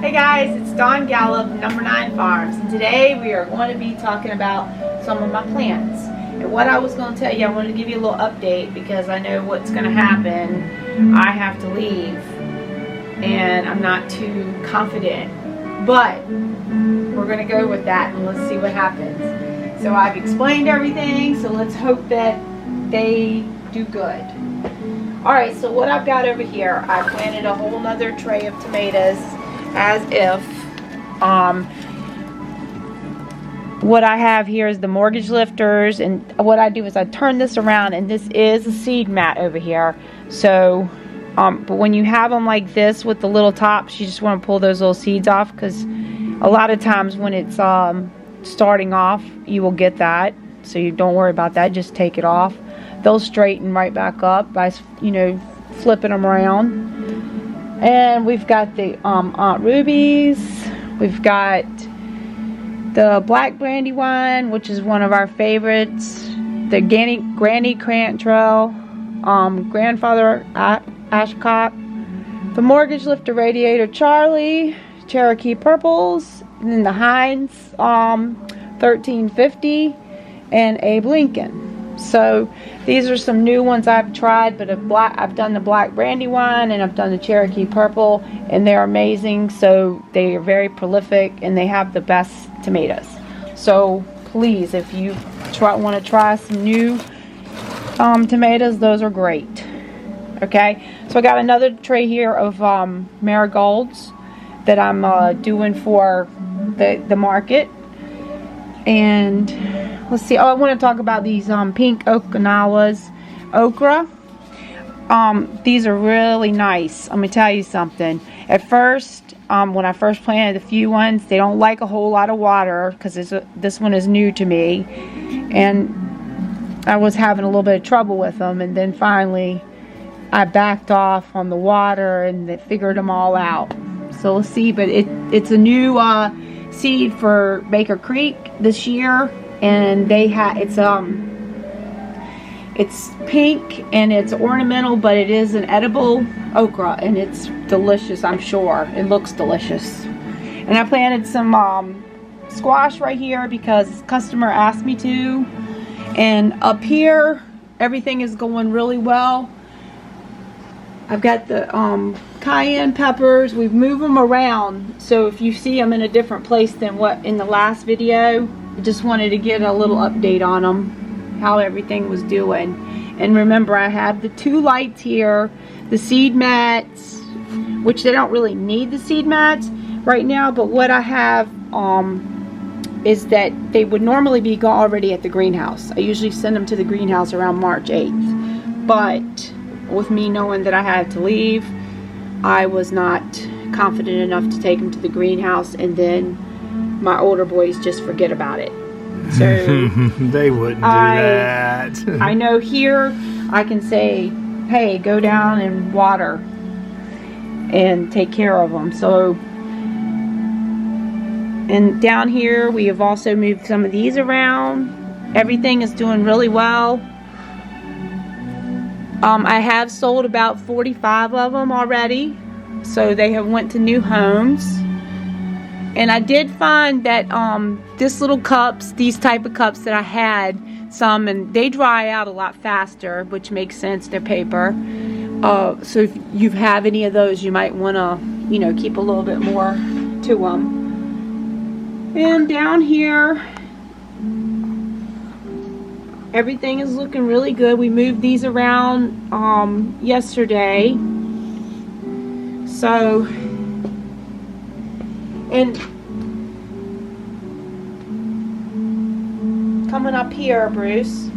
Hey guys, it's Dawn Gallup, Number 9 Farms, and today we are going to be talking about some of my plants. And what I was going to tell you, I wanted to give you a little update because I know what's going to happen. I have to leave, and I'm not too confident, but we're going to go with that and let's see what happens. So I've explained everything, so let's hope that they do good. Alright, so what I've got over here, I planted a whole nother tray of tomatoes as if what I have here is the mortgage lifters, and what I do is I turn this around, and this is a seed mat over here. So but when you have them like this with the little tops, you just want to pull those little seeds off, because a lot of times when it's starting off, you will get that, so you don't worry about that. Just take it off. They'll straighten right back up by, you know, flipping them around. And we've got the Aunt Ruby's. We've got the black brandywine, which is one of our favorites. The Granny Cantrell, Grandfather Ashcott, the mortgage lifter radiator Charlie, Cherokee purples, and then the Heinz 1350, and Abe Lincoln. So these are some new ones I've tried, but I've done the black brandywine and I've done the Cherokee purple, and they're amazing. So they are very prolific and they have the best tomatoes. So please, if you want to try some new tomatoes, those are great. Okay, so I got another tray here of marigolds that I'm doing for the market. And let's see. Oh, I want to talk about these pink Okinawa's okra. These are really nice. I'm gonna tell you something. At first, when I first planted a few ones, they don't like a whole lot of water, because this one is new to me, and I was having a little bit of trouble with them. And then finally, I backed off on the water and they figured them all out. So let's see. But it's a new seed for Baker Creek this year, and it's pink and it's ornamental, but it is an edible okra, and it's delicious. I'm sure it looks delicious. And I planted some squash right here because customer asked me to, and up here everything is going really well. I've got the cayenne peppers. We've moved them around, so if you see them in a different place than what in the last video, I just wanted to get a little update on them, how everything was doing. And remember, I have the two lights here, the seed mats, which they don't really need the seed mats right now, but what I have is that they would normally be already at the greenhouse. I usually send them to the greenhouse around March 8th, but with me knowing that I had to leave, I was not confident enough to take them to the greenhouse, and then my older boys just forget about it. So they wouldn't do that. I know here I can say, hey, go down and water and take care of them. So, and down here we have also moved some of these around. Everything is doing really well. I have sold about 45 of them already, so they have went to new homes. And I did find that this little cups, these type of cups that I had some, and they dry out a lot faster, which makes sense. They're paper. So if you have any of those, you might want to, you know, keep a little bit more to them. And down here, everything is looking really good. We moved these around yesterday. So, and coming up here, Bruce.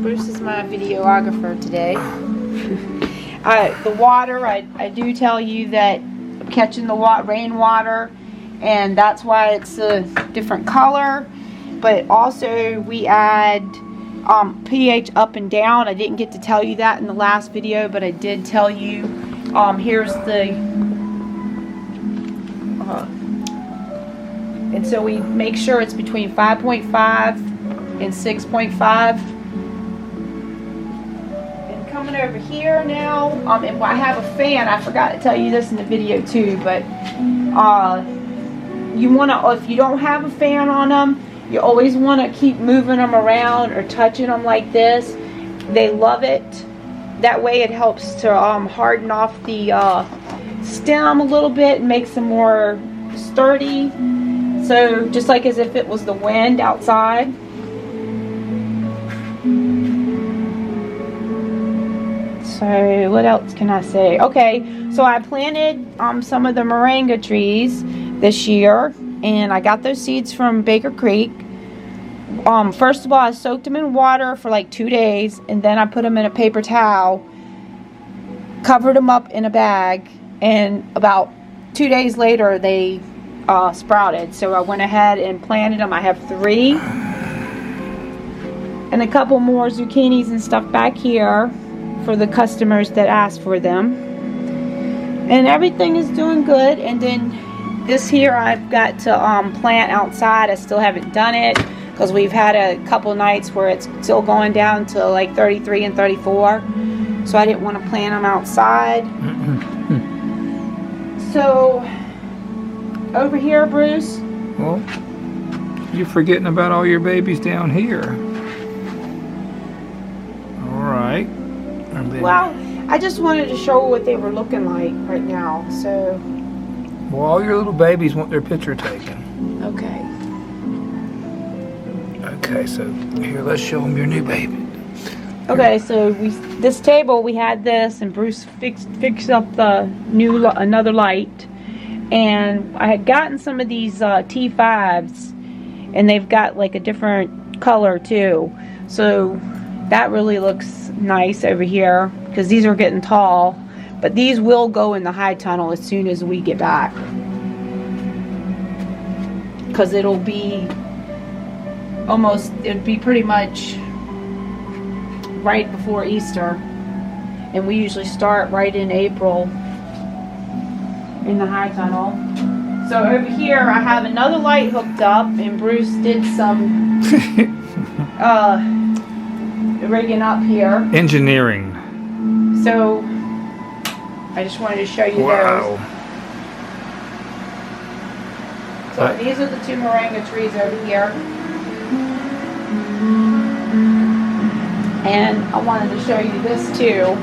Bruce is my videographer today. The water, I do tell you that I'm catching the rainwater, and that's why it's a different color. But also we add pH up and down. I didn't get to tell you that in the last video, but I did tell you. Here's the and so we make sure it's between 5.5 and 6.5. And coming over here now. And I have a fan. I forgot to tell you this in the video too, but you want to, if you don't have a fan on them, you always want to keep moving them around or touching them like this. They love it. That way it helps to harden off the stem a little bit and makes them more sturdy. So just like as if it was the wind outside. So what else can I say? Okay, so I planted some of the moringa trees this year, and I got those seeds from Baker Creek. First of all, I soaked them in water for like 2 days, and then I put them in a paper towel, covered them up in a bag, and about 2 days later they sprouted. So I went ahead and planted them. I have 3 and a couple more zucchinis and stuff back here for the customers that asked for them, and everything is doing good. And then this here I've got to plant outside. I still haven't done it because we've had a couple nights where it's still going down to like 33 and 34, so I didn't want to plant them outside. So over here, Bruce, well, you're forgetting about all your babies down here. All right. well, I just wanted to show what they were looking like right now. So well, all your little babies want their picture taken. okay. Okay, so here, let's show them your new baby. Okay, so this table, we had this, and Bruce fixed up the another light, and I had gotten some of these T5s, and they've got like a different color too, so that really looks nice over here because these are getting tall, but these will go in the high tunnel as soon as we get back, because it'll be pretty much right before Easter, and we usually start right in April in the high tunnel. So over here I have another light hooked up, and Bruce did some rigging up here. Engineering. So I just wanted to show you Wow. those. So these are the 2 moringa trees over here. And I wanted to show you this too.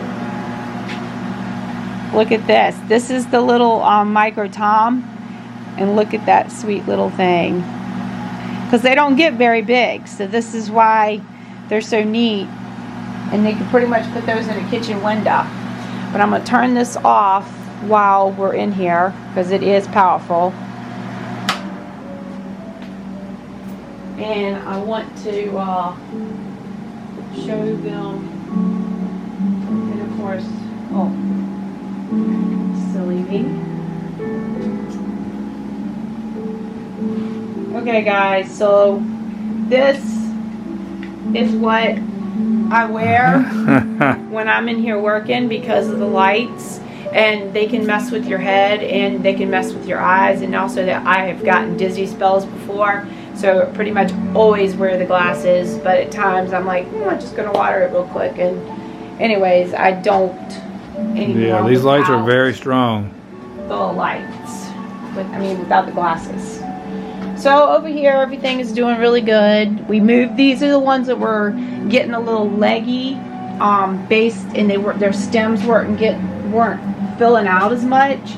Look at this. This is the little micro tom, and look at that sweet little thing. Because they don't get very big, so this is why they're so neat. And they can pretty much put those in a kitchen window. But I'm going to turn this off while we're in here because it is powerful. And I want to show them, and of course, oh, silly me. Okay guys, so this is what I wear when I'm in here working because of the lights, and they can mess with your head and they can mess with your eyes, and also that I have gotten dizzy spells before. So I pretty much always wear the glasses, but at times I'm like, I'm just going to water it real quick. And anyways, I don't anymore. Yeah, these lights are very strong. The lights, without the glasses. So over here, everything is doing really good. We moved, these are the ones that were getting a little leggy, based, and their stems weren't filling out as much.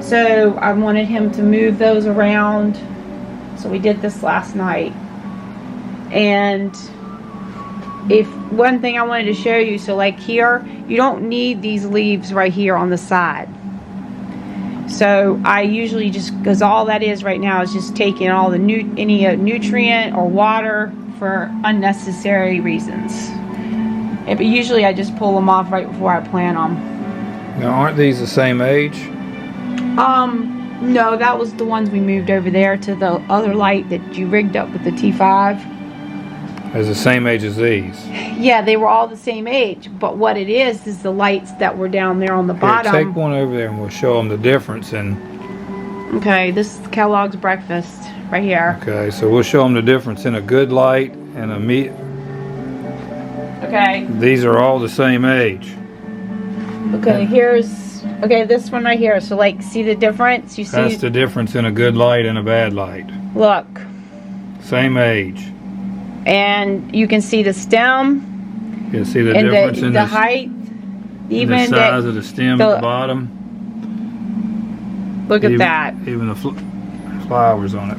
So I wanted him to move those around. So we did this last night. And one thing I wanted to show you, so like here, you don't need these leaves right here on the side. So I usually just, because all that is right now is just taking all the any nutrient or water for unnecessary reasons. But usually I just pull them off right before I plant them. Now, aren't these the same age? No, that was the ones we moved over there to the other light that you rigged up with the T5. As the same age as these? Yeah, they were all the same age, but what it is the lights that were down there on the bottom. Here, take one over there and we'll show them the difference. Okay, this is Kellogg's breakfast right here. Okay, so we'll show them the difference in a good light and a Okay. These are all the same age. Okay, okay, this one right here. So like, see the difference? You see? That's the difference in a good light and a bad light. Look. Same age. And you can see the stem. You see the and difference in the height. Even the size of the stem at the bottom. Look at that. Even the flowers on it.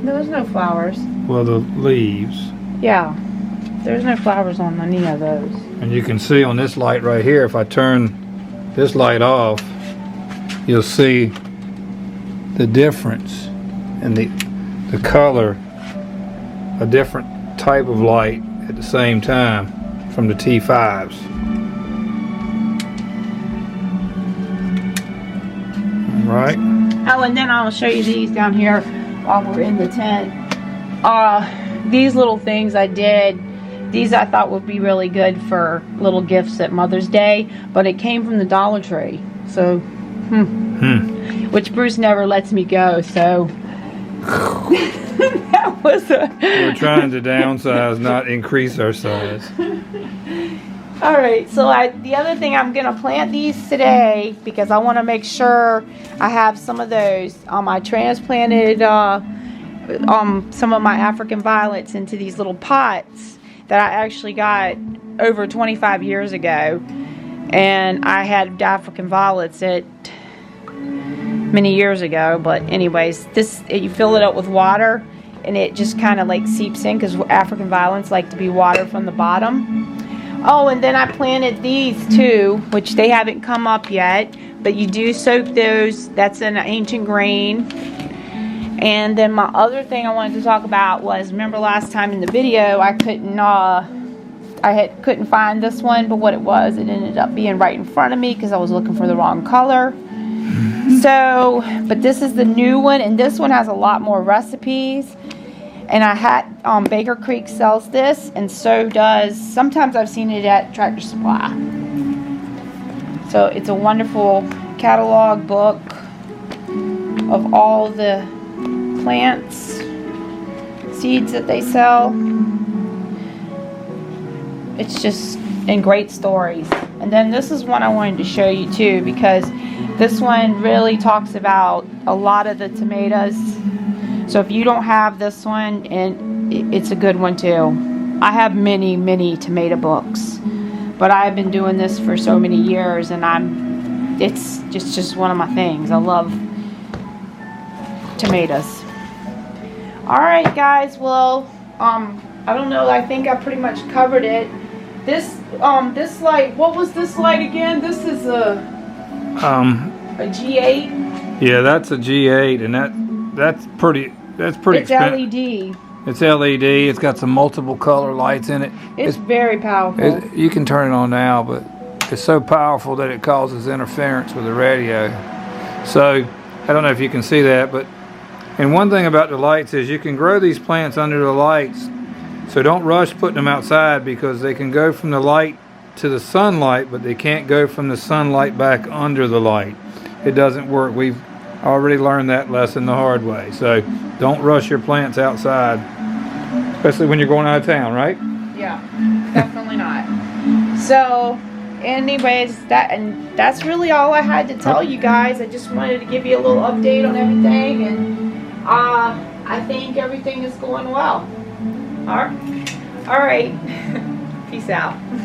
No, there's no flowers. Well, the leaves. Yeah. There's no flowers on any of those. And you can see on this light right here, if I turn this light off, you'll see the difference in the color, a different type of light at the same time from the T5s. Right? Oh, and then I'll show you these down here while we're in the tent. These little things I did, these I thought would be really good for little gifts at Mother's Day, but it came from the Dollar Tree. So, which Bruce never lets me go, so that was We're trying to downsize, not increase our size. Alright, so the other thing, I'm going to plant these today because I want to make sure I have some of those. I transplanted some of my African violets into these little pots that I actually got over 25 years ago. And I had African violets many years ago. But anyways, you fill it up with water and it just kind of like seeps in because African violets like to be watered from the bottom. Oh, and then I planted these too, which they haven't come up yet, but you do soak those. That's an ancient grain. And then my other thing I wanted to talk about was, remember last time in the video I couldn't find this one, but what it was, it ended up being right in front of me because I was looking for the wrong color. So, but this is the new one, and this one has a lot more recipes. And I had Baker Creek sells this, and so does, sometimes I've seen it at Tractor Supply. So it's a wonderful catalog book of all the plants, seeds that they sell. It's just, and great stories. And then this is one I wanted to show you too, because this one really talks about a lot of the tomatoes. So if you don't have this one, and it's a good one too. I have many tomato books, but I've been doing this for so many years, and it's just one of my things. I love tomatoes. All right, guys. Well, I don't know. I think I pretty much covered it. This light. What was this light again? This is a G8. Yeah, that's a G8, and that's pretty It's expensive. LED. It's LED. It's got some multiple color lights in it. It's very powerful. You can turn it on now, but it's so powerful that it causes interference with the radio. So I don't know if you can see that, and one thing about the lights is you can grow these plants under the lights. So don't rush putting them outside, because they can go from the light to the sunlight, but they can't go from the sunlight back under the light. It doesn't work. We've already learned that lesson the hard way. So don't rush your plants outside, especially when you're going out of town, right? Yeah, definitely not. So anyways, that's really all I had to tell you guys. I just wanted to give you a little update on everything, and I think everything is going well. All right. Peace out.